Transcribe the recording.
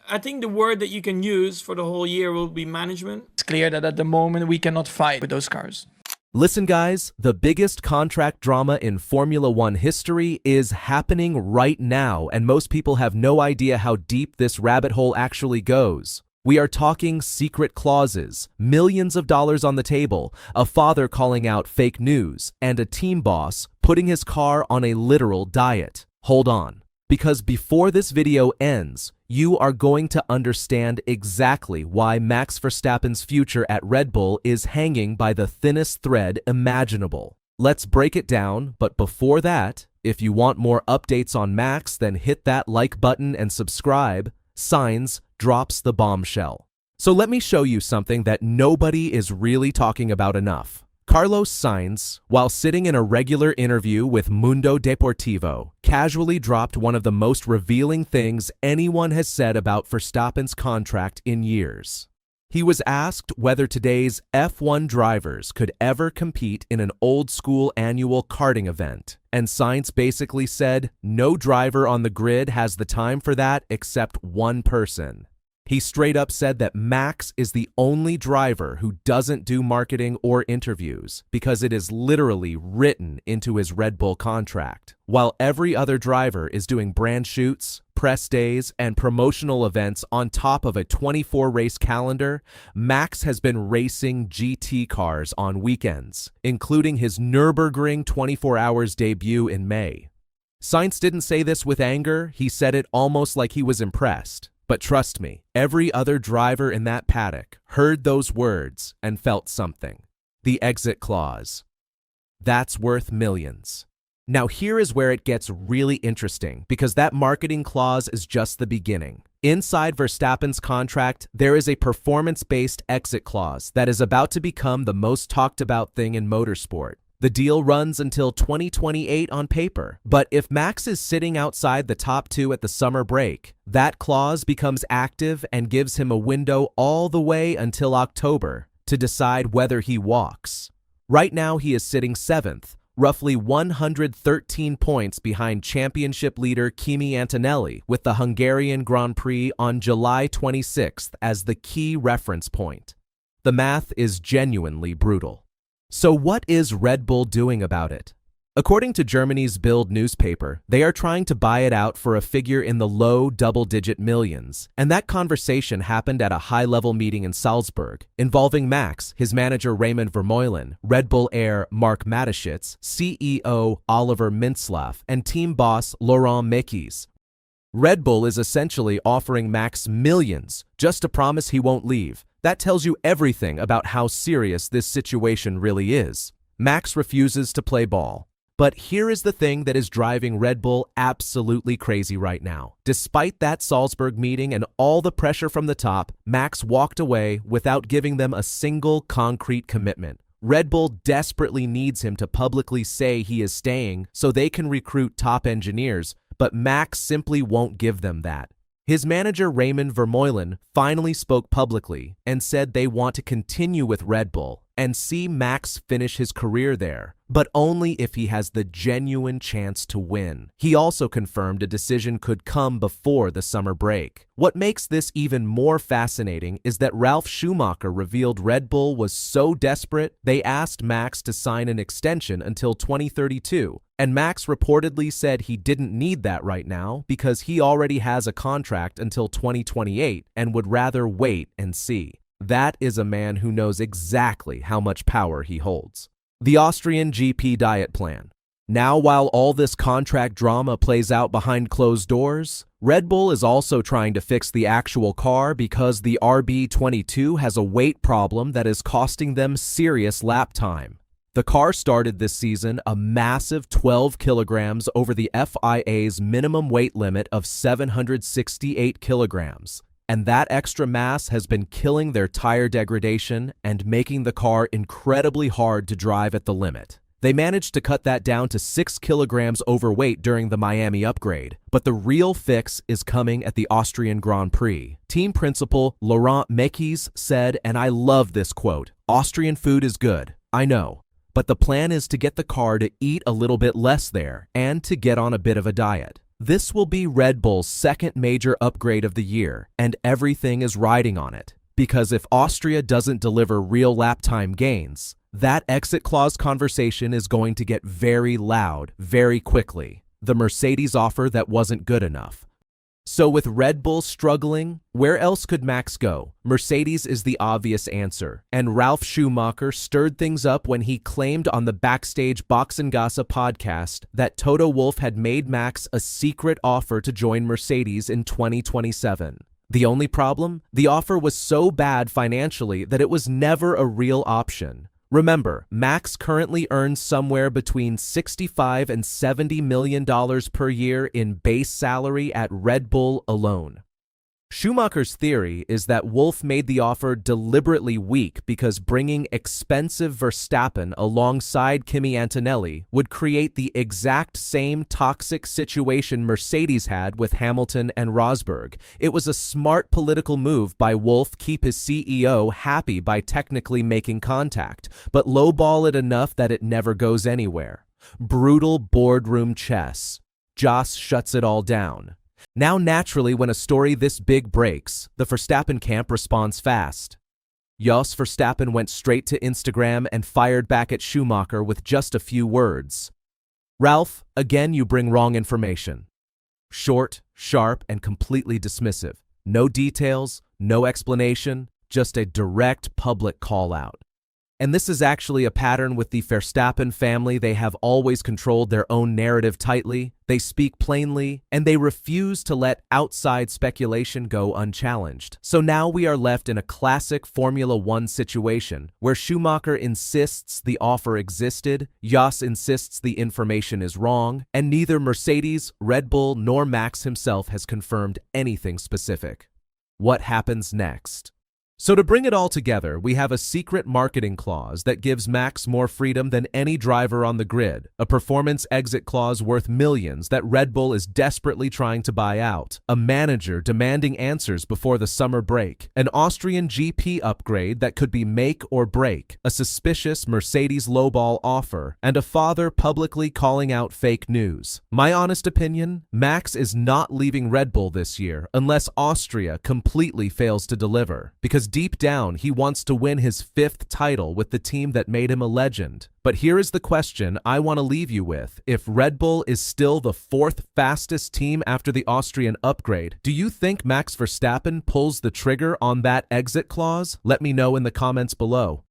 I think the word that you can use for the whole year will be management. It's clear that at the moment we cannot fight with those cars. Listen, guys, the biggest contract drama in Formula One history is happening right now, and most people have no idea how deep this rabbit hole actually goes. We are talking secret clauses, millions of dollars on the table, a father calling out fake news, and a team boss putting his car on a literal diet. Hold on, because before this video ends, you are going to understand exactly why Max Verstappen's future at Red Bull is hanging by the thinnest thread imaginable. Let's break it down, but before that, if you want more updates on Max, then hit that like button and subscribe. Sainz drops the bombshell. So let me show you something that nobody is really talking about enough. Carlos Sainz, while sitting in a regular interview with Mundo Deportivo, casually dropped one of the most revealing things anyone has said about Verstappen's contract in years. He was asked whether today's F1 drivers could ever compete in an old-school annual karting event, and Sainz basically said, no driver on the grid has the time for that except one person. He straight up said that Max is the only driver who doesn't do marketing or interviews because it is literally written into his Red Bull contract. While every other driver is doing brand shoots, press days, and promotional events on top of a 24-race calendar, Max has been racing GT cars on weekends, including his Nürburgring 24 Hours debut in May. Sainz didn't say this with anger, he said it almost like he was impressed. But trust me, every other driver in that paddock heard those words and felt something. The exit clause. That's worth millions. Now here is where it gets really interesting, because that marketing clause is just the beginning. Inside Verstappen's contract, there is a performance-based exit clause that is about to become the most talked about thing in motorsport. The deal runs until 2028 on paper, but if Max is sitting outside the top two at the summer break, that clause becomes active and gives him a window all the way until October to decide whether he walks. Right now he is sitting 7th, roughly 113 points behind championship leader Kimi Antonelli, with the Hungarian Grand Prix on July 26th as the key reference point. The math is genuinely brutal. So what is Red Bull doing about it? According to Germany's Bild newspaper, they are trying to buy it out for a figure in the low double-digit millions, and that conversation happened at a high-level meeting in Salzburg, involving Max, his manager Raymond Vermeulen, Red Bull heir Mark Mateschitz, CEO Oliver Mintzlaff, and team boss Laurent Mekies. Red Bull is essentially offering Max millions just to promise he won't leave. That tells you everything about how serious this situation really is. Max refuses to play ball. But here is the thing that is driving Red Bull absolutely crazy right now. Despite that Salzburg meeting and all the pressure from the top, Max walked away without giving them a single concrete commitment. Red Bull desperately needs him to publicly say he is staying so they can recruit top engineers, but Max simply won't give them that. His manager Raymond Vermeulen finally spoke publicly and said they want to continue with Red Bull and see Max finish his career there, but only if he has the genuine chance to win. He also confirmed a decision could come before the summer break. What makes this even more fascinating is that Ralf Schumacher revealed Red Bull was so desperate they asked Max to sign an extension until 2032, and Max reportedly said he didn't need that right now because he already has a contract until 2028 and would rather wait and see. That is a man who knows exactly how much power he holds. The Austrian GP diet plan. Now, while all this contract drama plays out behind closed doors, Red Bull is also trying to fix the actual car because the RB22 has a weight problem that is costing them serious lap time. The car started this season a massive 12 kilograms over the FIA's minimum weight limit of 768 kilograms. And that extra mass has been killing their tire degradation and making the car incredibly hard to drive at the limit. They managed to cut that down to 6 kilograms overweight during the Miami upgrade, but the real fix is coming at the Austrian Grand Prix. Team principal Laurent Mekies said, and I love this quote, "Austrian food is good, I know, but the plan is to get the car to eat a little bit less there and to get on a bit of a diet. This will be Red Bull's second major upgrade of the year, and everything is riding on it. Because if Austria doesn't deliver real lap time gains, that exit clause conversation is going to get very loud very quickly. The Mercedes offer that wasn't good enough. So with Red Bull struggling, where else could Max go? Mercedes is the obvious answer, and Ralf Schumacher stirred things up when he claimed on the Backstage Boxengasse podcast that Toto Wolff had made Max a secret offer to join Mercedes in 2027. The only problem? The offer was so bad financially that it was never a real option. Remember, Max currently earns somewhere between $65 and $70 million per year in base salary at Red Bull alone. Schumacher's theory is that Wolff made the offer deliberately weak because bringing expensive Verstappen alongside Kimi Antonelli would create the exact same toxic situation Mercedes had with Hamilton and Rosberg. It was a smart political move by Wolff keep his CEO happy by technically making contact, but lowball it enough that it never goes anywhere. Brutal boardroom chess. Joss shuts it all down. Now naturally, when a story this big breaks, the Verstappen camp responds fast. Jos Verstappen went straight to Instagram and fired back at Schumacher with just a few words. Ralph, again you bring wrong information. Short, sharp, and completely dismissive. No details, no explanation, just a direct public call-out. And this is actually a pattern with the Verstappen family. They have always controlled their own narrative tightly, they speak plainly, and they refuse to let outside speculation go unchallenged. So now we are left in a classic Formula One situation, where Schumacher insists the offer existed, Jos insists the information is wrong, and neither Mercedes, Red Bull, nor Max himself has confirmed anything specific. What happens next? So to bring it all together, we have a secret marketing clause that gives Max more freedom than any driver on the grid, a performance exit clause worth millions that Red Bull is desperately trying to buy out, a manager demanding answers before the summer break, an Austrian GP upgrade that could be make or break, a suspicious Mercedes lowball offer, and a father publicly calling out fake news. My honest opinion, Max is not leaving Red Bull this year unless Austria completely fails to deliver, because deep down, he wants to win his 5th title with the team that made him a legend. But here is the question I want to leave you with. If Red Bull is still the 4th fastest team after the Austrian upgrade, do you think Max Verstappen pulls the trigger on that exit clause? Let me know in the comments below.